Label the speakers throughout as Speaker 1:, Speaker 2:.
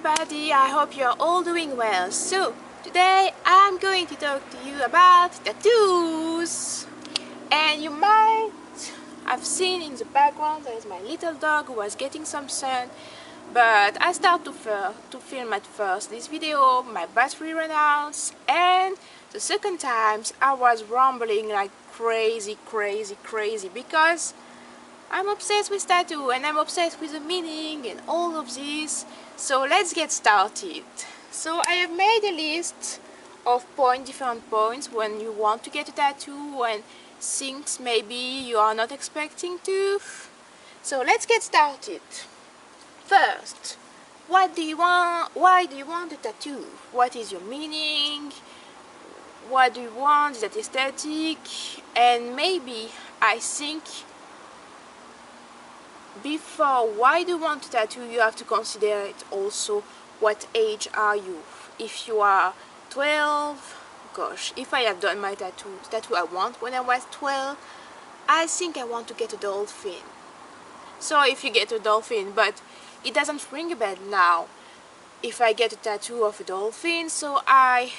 Speaker 1: everybody, I hope you're all doing well. So, today I'm going to talk to you about tattoos. And you might have seen in the background there's my little dog who was getting some sun. But I started to film at first this video, my battery ran out, and the second time I was rambling like crazy because I'm obsessed with tattoo and I'm obsessed with the meaning and all of this. So let's get started. So I have made a list of different points when you want to get a tattoo and things maybe you are not expecting to. So let's get started. First, what do you want? Why do you want a tattoo? What is your meaning? What do you want? Is that aesthetic? And maybe I think before why do you want a tattoo, you have to consider it also what age are you. If you are 12, gosh, if I have done my tattoo I want when I was 12, I think I want to get a dolphin. So if you get a dolphin, but it doesn't ring a bell now if I get a tattoo of a dolphin, so I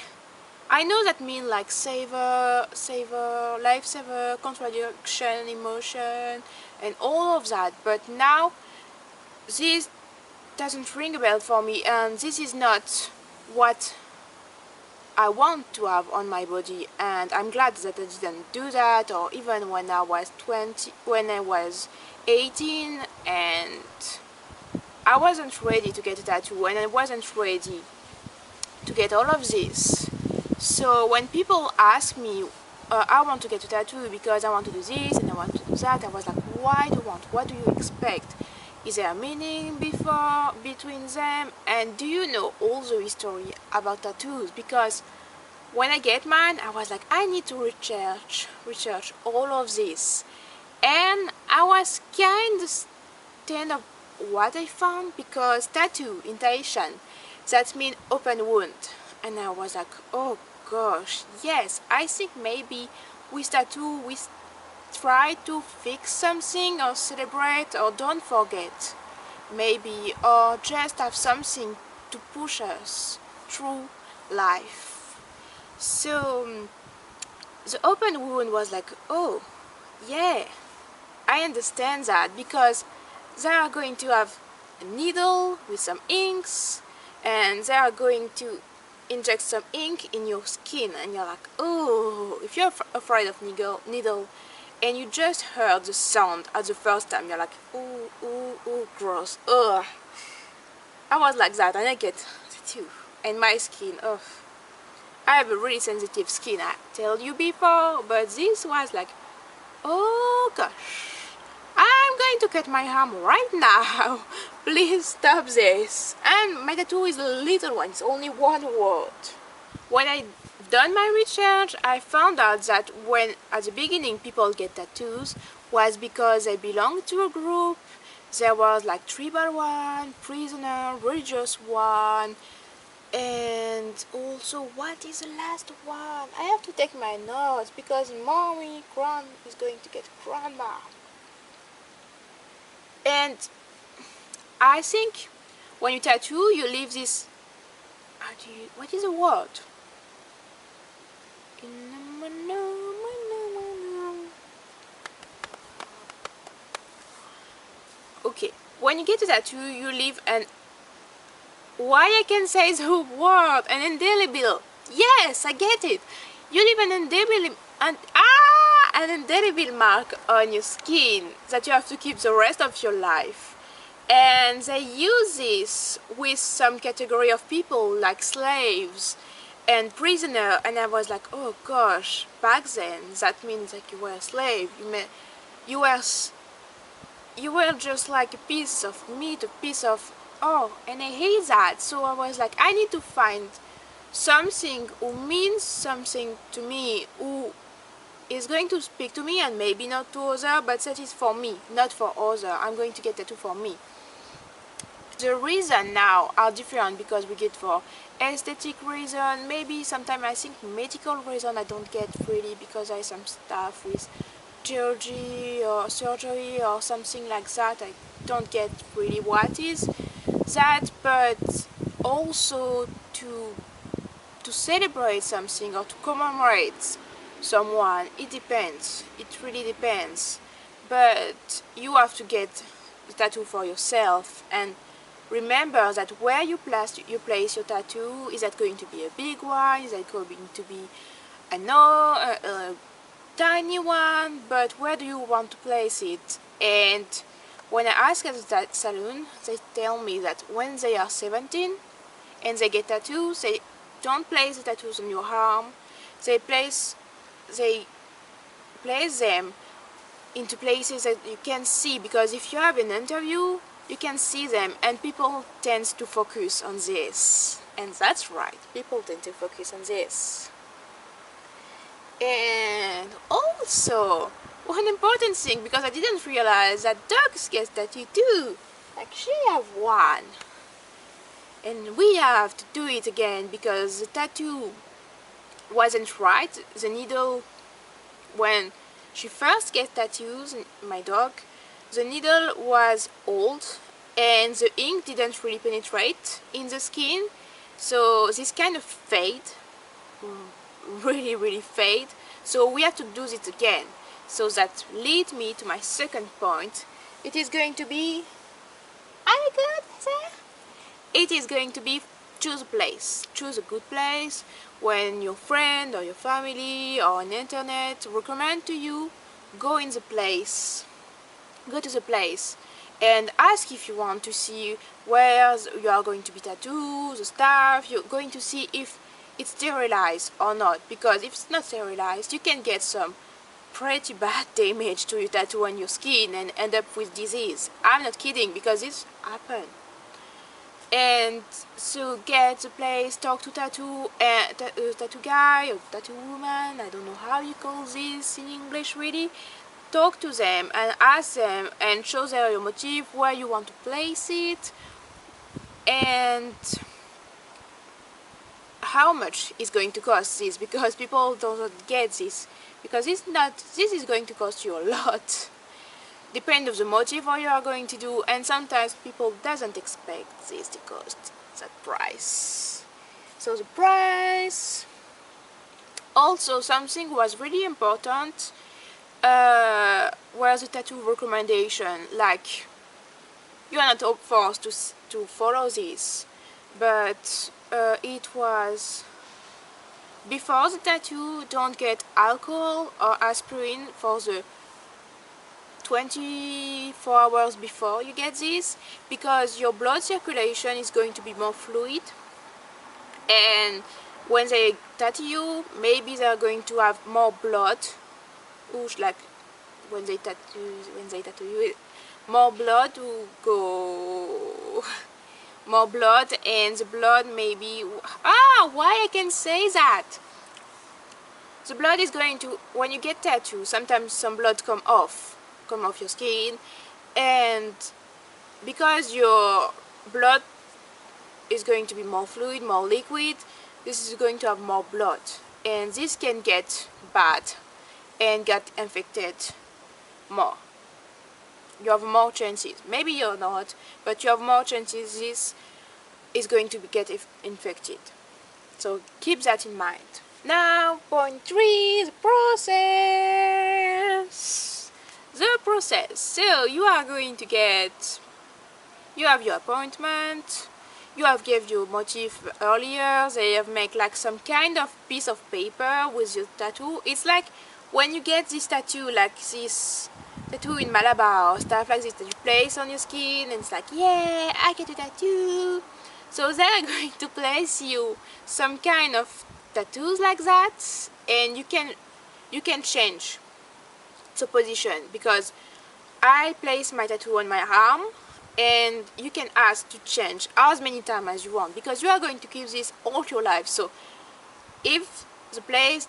Speaker 1: know that means like saver, lifesaver, contradiction, emotion and all of that, but now this doesn't ring a bell for me, and this is not what I want to have on my body, and I'm glad that I didn't do that, or even when I was 18 and I wasn't ready to get a tattoo and I wasn't ready to get all of this. So when people ask me, I want to get a tattoo because I want to do this and I want to do that, I was like, why do you want? What do you expect? Is there a meaning between them? And do you know all the history about tattoos? Because when I get mine, I was like, I need to research all of this. And I was kind of what I found, because tattoo in Tahitian, that means open wound. And I was like, oh gosh, yes, I think maybe with tattoo we try to fix something or celebrate or don't forget maybe, or just have something to push us through life. So the open wound was like, oh yeah, I understand that, because they are going to have a needle with some inks and they are going to inject some ink in your skin, and you're like, oh, if you're afraid of needle and you just heard the sound at the first time, you're like, ooh, ooh, ooh, gross, ugh. I was like that, and I get tattoo, and my skin, ugh. I have a really sensitive skin, I told you before, but this was like, oh gosh, I'm going to cut my arm right now. Please stop this. And my tattoo is a little one, it's only one word. When I done my research, I found out that when at the beginning people get tattoos was because they belonged to a group. There was like tribal one, prisoner, religious one, and also what is the last one? I have to take my notes because mommy is going to get grandma. And I think when you tattoo, you leave this, what is the word? Okay, when you get a tattoo, you leave an, why I can say the word, an indelible. Yes, I get it. You leave an indelible mark on your skin that you have to keep the rest of your life. And they use this with some category of people like slaves and prisoner, and I was like, oh gosh, back then that means like you were a slave, you were just like a piece of meat, a piece of, oh, and I hate that. So I was like, I need to find something who means something to me, who is going to speak to me, and maybe not to other, but that is for me, not for other. I'm going to get tattoo for me. The reason now are different because we get for aesthetic reason, maybe sometimes I think medical reason I don't get really, because I have some stuff with surgery or something like that. I don't get really what is that, but also to celebrate something or to commemorate someone. It depends, it really depends, but you have to get the tattoo for yourself. And remember that where you place your tattoo, is that going to be a big one, is that going to be a tiny one, but where do you want to place it? And when I ask at that salon, they tell me that when they are 17 and they get tattoos, they don't place the tattoos on your arm, they place them into places that you can see, because if you have an interview you can see them, and people tend to focus on this. And that's right, people tend to focus on this. And also, one important thing, because I didn't realize that dogs get tattooed too. Like, she have one, and we have to do it again because the tattoo wasn't right. The needle, when she first gets tattoos, my dog, the needle was old and the ink didn't really penetrate in the skin, so this kind of fade, really fade. So we have to do it again. So that leads me to my second point. It is going to be, are you good, sir? It is going to be, choose a place. Choose a good place. When your friend or your family or on the internet recommend to you, go to the place and ask if you want to see where you are going to be tattooed, the stuff. You're going to see if it's sterilized or not, because if it's not sterilized you can get some pretty bad damage to your tattoo on your skin and end up with disease. I'm not kidding, because it's happened. And so get the place, talk to tattoo guy or tattoo woman, I don't know how you call this in English really. Talk to them and ask them and show them your motif, where you want to place it, and how much is going to cost this, because people don't get this, because this is going to cost you a lot. Depend on the motive what you are going to do, and sometimes people doesn't expect this to cost that price. So the price. Also, something was really important was the tattoo recommendation. Like, you are not forced to follow this, but it was, before the tattoo, don't get alcohol or aspirin for the 24 hours before you get this, because your blood circulation is going to be more fluid, and when they tattoo you, maybe they are going to have more blood. Oosh, like when they tattoo you, more blood will go, more blood, and the blood maybe, why I can say that? The blood is going to, when you get tattooed, sometimes some blood come off your skin, and because your blood is going to be more fluid, more liquid, this is going to have more blood, and this can get bad and get infected more. You have more chances, maybe you're not, but you have more chances this is going to get infected. So keep that in mind. Now, point 3, the process. So you are going to get, you have your appointment, you have gave your motif earlier, they have make like some kind of piece of paper with your tattoo. It's like when you get this tattoo, like this tattoo in Malabar or stuff like this that you place on your skin, and it's like, yeah, I get a tattoo. So they are going to place you some kind of tattoos like that, and you can change the position, because I place my tattoo on my arm, and you can ask to change as many times as you want, because you are going to keep this all your life. So if the place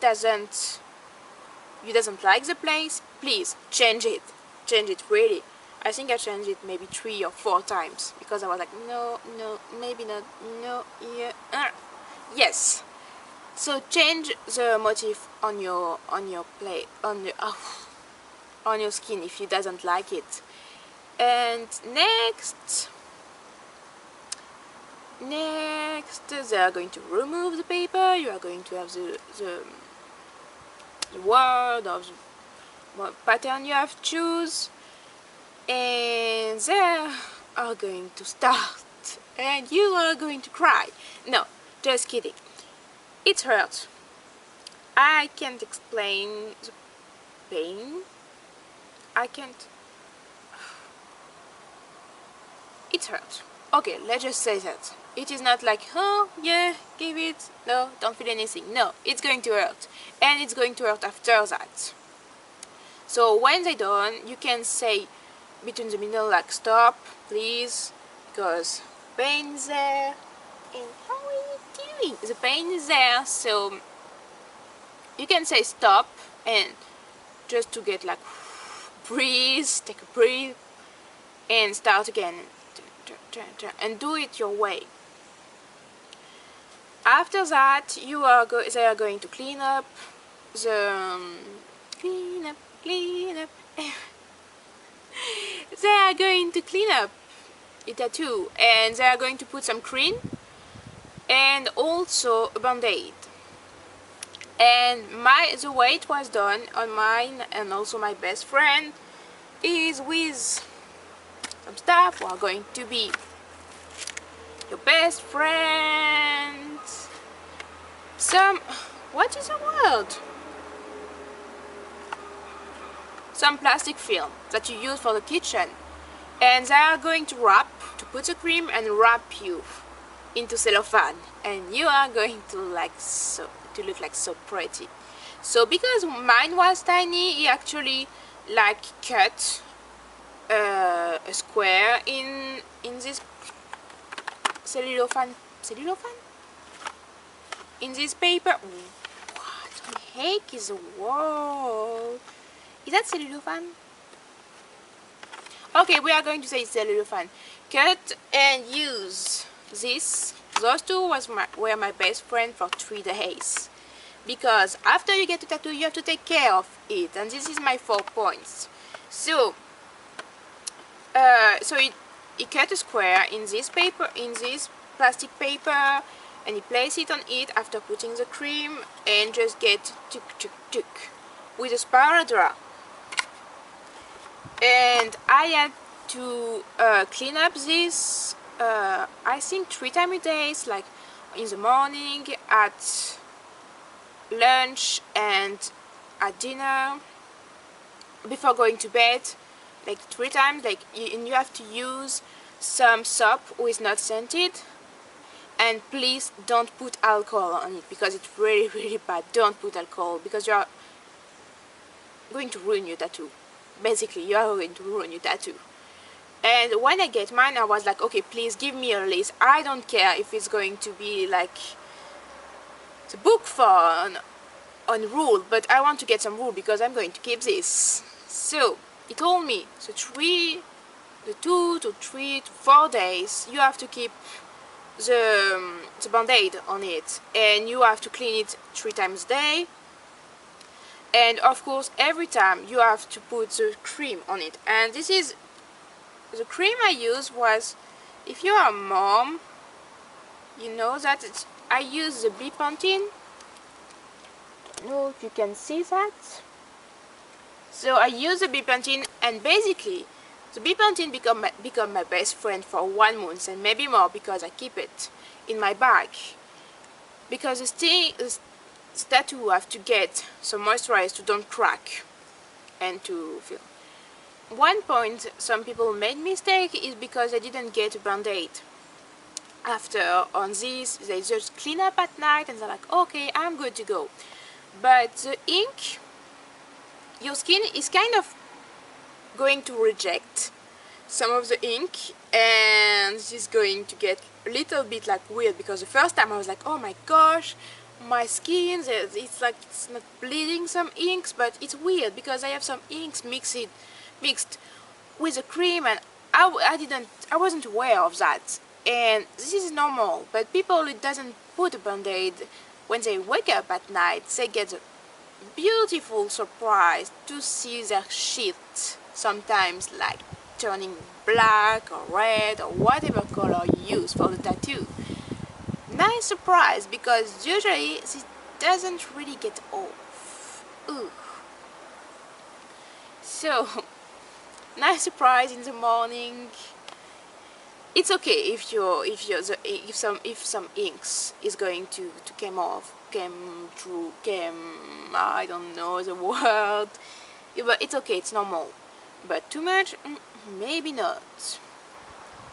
Speaker 1: you doesn't like the place, please change it really. I think I changed it maybe 3 or 4 times, because I was like, no, maybe not, no, yeah, yes. So change the motif on your skin if you doesn't like it. And next next they are going to remove the paper. You are going to have the word or what pattern you have to choose, and they are going to start, and you are going to cry. No, just kidding. It hurts. I can't explain the pain. I can't. It hurts. Okay, let's just say that. It is not like, oh, yeah, give it. No, don't feel anything. No, it's going to hurt. And it's going to hurt after that. So when they're done, you can say between the middle, like, stop, please, because pain is there. And how are you doing? The pain is there, so you can say stop and just to get like breathe, take a breath, and start again. And do it your way. After that, they are going to clean up the clean up. They are going to clean up the tattoo, and they are going to put some cream and also a band-aid. And the way it was done on mine and also my best friend is with some stuff who are going to be your best friend. What is the word? Some plastic film that you use for the kitchen, and they are going to put the cream and wrap you into cellophane, and you are going to look like so pretty. So because mine was tiny, he actually like cut a square in this cellophane in this paper. What the heck is the word? Is that cellophane? Okay, we are going to say cellophane. Cut and use this. Those two were my best friend for 3 days. Because after you get a tattoo, you have to take care of it. And this is my 4 points. So he cut a square in this paper, in this plastic paper, and he placed it on it after putting the cream, and just get tuk with a sparadrap. And I had to clean up this I think 3 times a day, like in the morning, at lunch, and at dinner, before going to bed, like 3 times. And you have to use some soap who is not scented, and please don't put alcohol on it, because it's really, really bad. Don't put alcohol, because you are going to ruin your tattoo. Basically, you are going to ruin your tattoo. And when I get mine, I was like, okay, please give me a list. I don't care if it's going to be like the book for on rule, but I want to get some rule, because I'm going to keep this. So he told me, so 2 to 3 to 4 days, you have to keep the band-aid on it, and you have to clean it 3 times a day. And of course, every time you have to put the cream on it. And this is the cream I used was, if you are a mom, you know that I use the Bepanthen. I don't know if you can see that. So I use the Bepanthen, and basically the Bepanthen become my best friend for 1 month and maybe more, because I keep it in my bag. Because the tattoo have to get some moisturizer to don't crack and to feel. One point some people made mistake is because they didn't get a band-aid. After on this, they just clean up at night and they're like, okay, I'm good to go. But the ink, your skin is kind of going to reject some of the ink, and this is going to get a little bit like weird, because the first time I was like, oh my gosh, my skin, it's like it's not bleeding some inks, but it's weird because I have some inks mixed with the cream, and I wasn't aware of that. And this is normal, but people who doesn't put a band-aid, when they wake up at night, they get a beautiful surprise to see their sheet sometimes like turning black or red or whatever color you use for the tattoo. nice surprise, because usually it doesn't really get off. Ooh. So nice surprise in the morning. It's okay if some inks is going to come off, I don't know the word, but it's okay, it's normal. But too much, maybe not.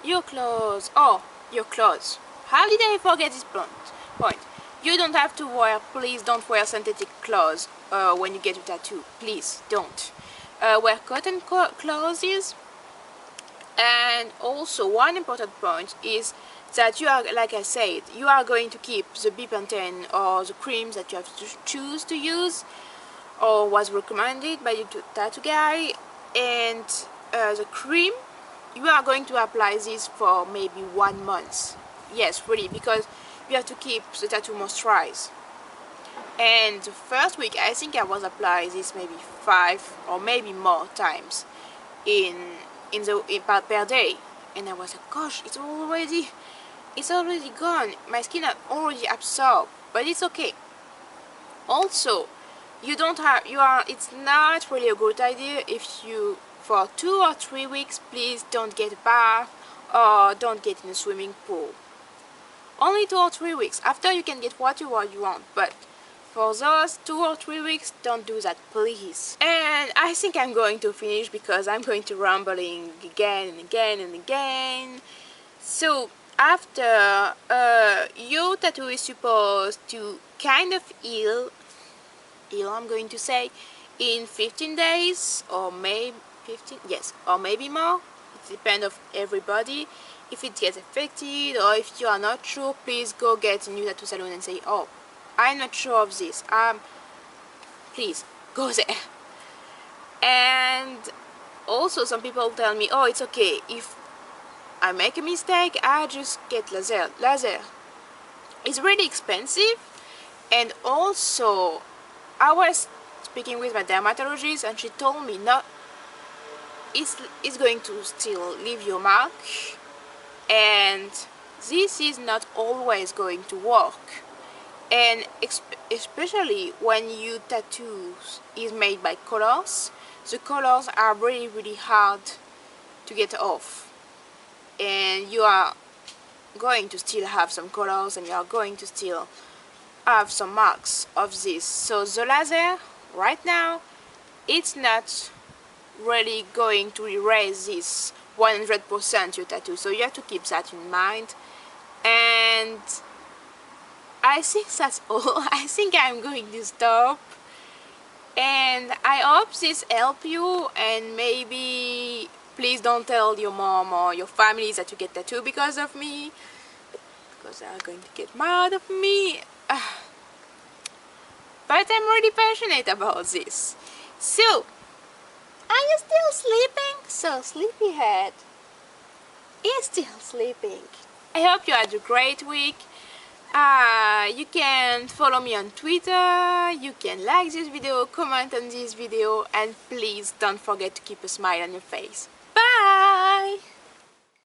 Speaker 1: Your clothes. Oh, your clothes. How did I forget this point? You don't have to wear, please don't wear synthetic clothes when you get a tattoo. Please don't. Wear cotton clothes. And also one important point is that you are, like I said, you are going to keep the bepanthen or the creams that you have to choose to use or was recommended by the tattoo guy. And the cream, you are going to apply this for maybe 1 month. Yes, really, because you have to keep the tattoo moisturized. And the first week, I think I was applying this maybe 5 or maybe more times per day, and I was like, gosh, it's already gone. My skin had already absorbed, but it's okay. Also, it's not really a good idea if you, for 2 or 3 weeks, please don't get a bath or don't get in a swimming pool. Only 2 or 3 weeks. After you can get what you want, but for those 2 or 3 weeks, don't do that, please. And I think I'm going to finish because I'm going to rambling again and again and again. So after your tattoo is supposed to kind of heal, I'm going to say, in 15 days or maybe 15, yes, or maybe more. It depends of everybody. If it gets affected or if you are not sure, please go get a new tattoo salon and say, oh, I'm not sure of this. Please go there. And also some people tell me, oh, it's okay if I make a mistake, I just get laser. It's really expensive. And also I was speaking with my dermatologist and she told me not, it's going to still leave your mark, and this is not always going to work. And especially when your tattoos is made by colors, the colors are really hard to get off, and you are going to still have some colors and you are going to still have some marks of this. So the laser right now, it's not really going to erase this 100% your tattoo, so you have to keep that in mind. And I think that's all. I think I'm going to stop, and I hope this helped you. And maybe please don't tell your mom or your family that you get tattoo because of me, because they are going to get mad of me. But I'm really passionate about this. So, are you still sleeping? So sleepyhead is still sleeping. I hope you had a great week. You can follow me on Twitter, you can like this video, comment on this video, and please don't forget to keep a smile on your face.